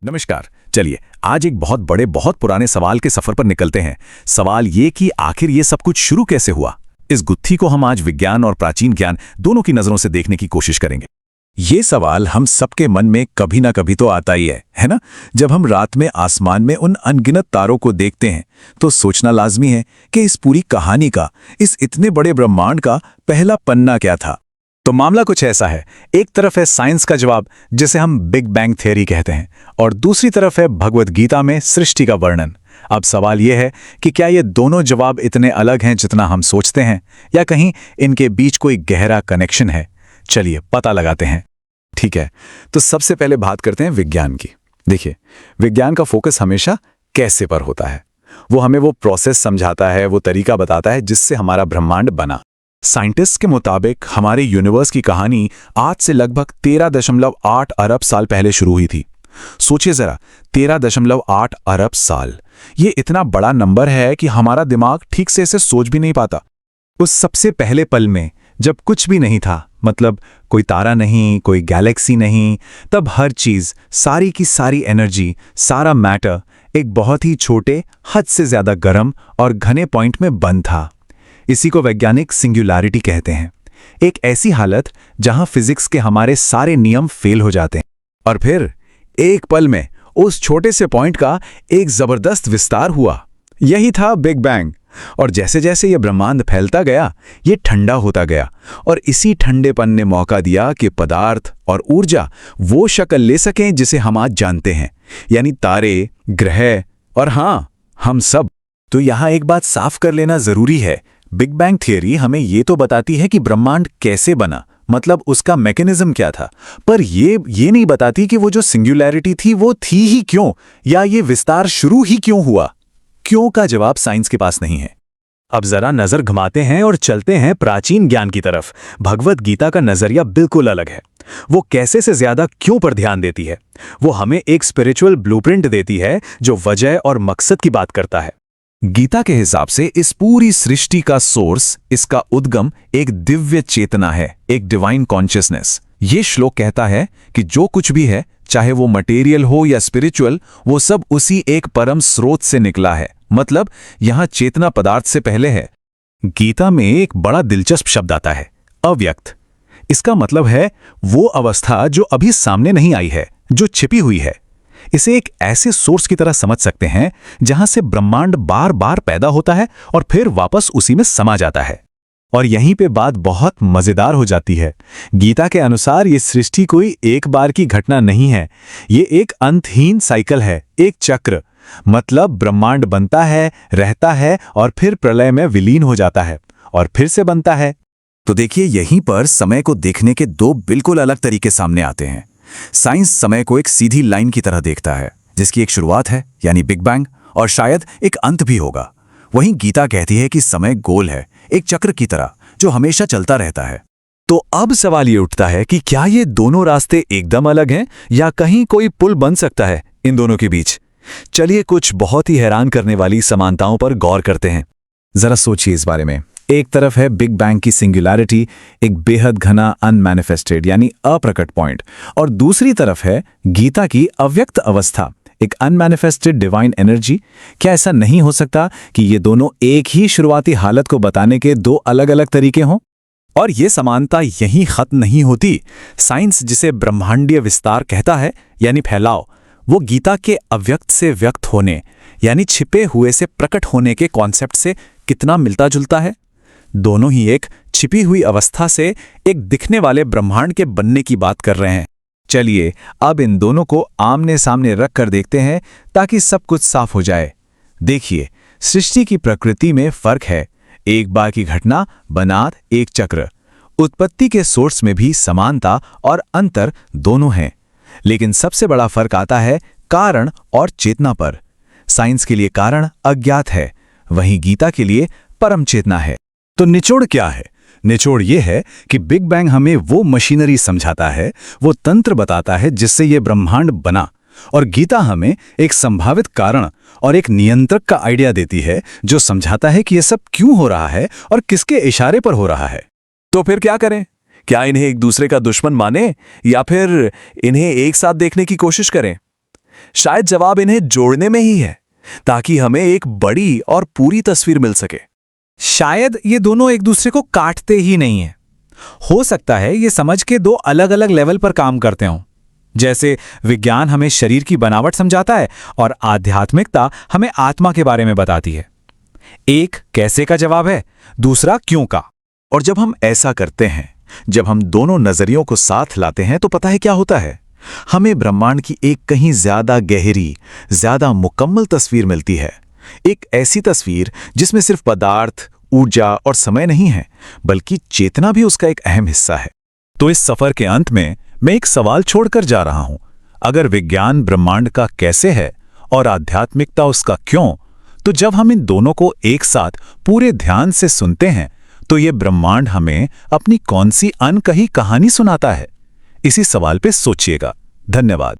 नमस्कार। चलिए आज एक बहुत बड़े बहुत पुराने सवाल के सफर पर निकलते हैं। सवाल ये कि आखिर ये सब कुछ शुरू कैसे हुआ। इस गुत्थी को हम आज विज्ञान और प्राचीन ज्ञान दोनों की नजरों से देखने की कोशिश करेंगे। ये सवाल हम सबके मन में कभी ना कभी तो आता ही है ना। जब हम रात में आसमान में उन अनगिनत तारों को देखते हैं तो सोचना लाजमी है कि इस पूरी कहानी का, इस इतने बड़े ब्रह्मांड का पहला पन्ना क्या था। तो मामला कुछ ऐसा है, एक तरफ है साइंस का जवाब जिसे हम बिग बैंग थ्योरी कहते हैं, और दूसरी तरफ है भगवद गीता में सृष्टि का वर्णन। अब सवाल यह है कि क्या ये दोनों जवाब इतने अलग हैं जितना हम सोचते हैं, या कहीं इनके बीच कोई गहरा कनेक्शन है। चलिए पता लगाते हैं। ठीक है, तो सबसे पहले बात करते हैं विज्ञान की। देखिए, विज्ञान का फोकस हमेशा कैसे पर होता है। वो हमें वो प्रोसेस समझाता है, वो तरीका बताता है जिससे हमारा ब्रह्मांड बना। साइंटिस्ट के मुताबिक हमारे यूनिवर्स की कहानी आज से लगभग 13.8 अरब साल पहले शुरू हुई थी। सोचिए जरा, 13.8 अरब साल, ये इतना बड़ा नंबर है कि हमारा दिमाग ठीक से इसे सोच भी नहीं पाता। उस सबसे पहले पल में जब कुछ भी नहीं था, मतलब कोई तारा नहीं, कोई गैलेक्सी नहीं, तब हर चीज, सारी की सारी एनर्जी, सारा मैटर एक बहुत ही छोटे, हद से ज्यादा गर्म और घने पॉइंट में बंद था। इसी को वैज्ञानिक सिंगुलैरिटी कहते हैं। एक ऐसी हालत जहां फिजिक्स के हमारे सारे नियम फेल हो जाते हैं, और फिर एक पल में उस छोटे से पॉइंट का एक जबरदस्त विस्तार हुआ। यही था बिग बैंग। और जैसे जैसे यह ब्रह्मांड फैलता गया, ये ठंडा होता गया, और इसी ठंडेपन ने मौका दिया कि पदार्थ और ऊर्जा वो शक्ल ले सकें जिसे हम आज जानते हैं, यानी तारे, ग्रह और हाँ, हम सब। तो यहां एक बात साफ कर लेना जरूरी है, बिग बैंग थियरी हमें ये तो बताती है कि ब्रह्मांड कैसे बना, मतलब उसका मैकेनिज्म क्या था, पर ये नहीं बताती कि वो जो सिंगुलैरिटी थी वो थी ही क्यों, या ये विस्तार शुरू ही क्यों हुआ। क्यों का जवाब साइंस के पास नहीं है। अब जरा नजर घुमाते हैं और चलते हैं प्राचीन ज्ञान की तरफ। भगवद गीता का नजरिया बिल्कुल अलग है। वो कैसे से ज्यादा क्यों पर ध्यान देती है। वो हमें एक स्पिरिचुअल ब्लूप्रिंट देती है जो वजह और मकसद की बात करता है। गीता के हिसाब से इस पूरी सृष्टि का सोर्स, इसका उद्गम एक दिव्य चेतना है, एक डिवाइन कॉन्शियसनेस। ये श्लोक कहता है कि जो कुछ भी है, चाहे वो मटेरियल हो या स्पिरिचुअल, वो सब उसी एक परम स्रोत से निकला है। मतलब यहां चेतना पदार्थ से पहले है। गीता में एक बड़ा दिलचस्प शब्द आता है, अव्यक्त। इसका मतलब है वो अवस्था जो अभी सामने नहीं आई है, जो छिपी हुई है। इसे एक ऐसे सोर्स की तरह समझ सकते हैं जहां से ब्रह्मांड बार बार पैदा होता है और फिर वापस उसी में समा जाता है। और यहीं पे बात बहुत मजेदार हो जाती है। गीता के अनुसार ये सृष्टि कोई एक बार की घटना नहीं है, ये एक अंतहीन साइकिल है, एक चक्र। मतलब ब्रह्मांड बनता है, रहता है और फिर प्रलय में विलीन हो जाता है और फिर से बनता है। तो देखिए, यहीं पर समय को देखने के दो बिल्कुल अलग तरीके सामने आते हैं। साइंस समय को एक सीधी लाइन की तरह देखता है जिसकी एक शुरुआत है, यानी बिग बैंग, और शायद एक अंत भी होगा। वहीं गीता कहती है कि समय गोल है, एक चक्र की तरह जो हमेशा चलता रहता है। तो अब सवाल ये उठता है कि क्या ये दोनों रास्ते एकदम अलग हैं, या कहीं कोई पुल बन सकता है इन दोनों के बीच। चलिए कुछ बहुत ही हैरान करने वाली समानताओं पर गौर करते हैं। जरा सोचिए इस बारे में। एक तरफ है बिग बैंग की सिंगुलैरिटी, एक बेहद घना अनमैनिफेस्टेड यानी अप्रकट पॉइंट, और दूसरी तरफ है गीता की अव्यक्त अवस्था, एक अनमैनिफेस्टेड डिवाइन एनर्जी। क्या ऐसा नहीं हो सकता कि ये दोनों एक ही शुरुआती हालत को बताने के दो अलग अलग तरीके हों? और ये समानता यहीं खत्म नहीं होती। साइंस जिसे ब्रह्मांडीय विस्तार कहता है, यानी फैलाव, वो गीता के अव्यक्त से व्यक्त होने, यानी छिपे हुए से प्रकट होने के कॉन्सेप्ट से कितना मिलता जुलता है। दोनों ही एक छिपी हुई अवस्था से एक दिखने वाले ब्रह्मांड के बनने की बात कर रहे हैं। चलिए अब इन दोनों को आमने सामने रख कर देखते हैं ताकि सब कुछ साफ हो जाए। देखिए, सृष्टि की प्रकृति में फर्क है। एक बार की घटना बनात एक चक्र। उत्पत्ति के सोर्स में भी समानता और अंतर दोनों हैं, लेकिन सबसे बड़ा फर्क आता है कारण और चेतना पर। साइंस के लिए कारण अज्ञात है, वहीं गीता के लिए परम चेतना है। तो निचोड़ क्या है? निचोड़ ये है कि बिग बैंग हमें वो मशीनरी समझाता है, वो तंत्र बताता है जिससे ये ब्रह्मांड बना, और गीता हमें एक संभावित कारण और एक नियंत्रक का आइडिया देती है जो समझाता है कि ये सब क्यों हो रहा है और किसके इशारे पर हो रहा है। तो फिर क्या करें? क्या इन्हें एक दूसरे का दुश्मन माने, या फिर इन्हें एक साथ देखने की कोशिश करें? शायद जवाब इन्हें जोड़ने में ही है, ताकि हमें एक बड़ी और पूरी तस्वीर मिल सके। शायद ये दोनों एक दूसरे को काटते ही नहीं है। हो सकता है ये समझ के दो अलग अलग लेवल पर काम करते हों। जैसे विज्ञान हमें शरीर की बनावट समझाता है और आध्यात्मिकता हमें आत्मा के बारे में बताती है। एक कैसे का जवाब है, दूसरा क्यों का। और जब हम ऐसा करते हैं, जब हम दोनों नजरियों को साथ लाते हैं, तो पता है क्या होता है? हमें ब्रह्मांड की एक कहीं ज्यादा गहरी, ज्यादा मुकम्मल तस्वीर मिलती है। एक ऐसी तस्वीर जिसमें सिर्फ पदार्थ, ऊर्जा और समय नहीं है, बल्कि चेतना भी उसका एक अहम हिस्सा है। तो इस सफर के अंत में मैं एक सवाल छोड़कर जा रहा हूं। अगर विज्ञान ब्रह्मांड का कैसे है और आध्यात्मिकता उसका क्यों, तो जब हम इन दोनों को एक साथ पूरे ध्यान से सुनते हैं, तो ये ब्रह्मांड हमें अपनी कौन सी अनकही कहानी सुनाता है? इसी सवाल पे सोचिएगा। धन्यवाद।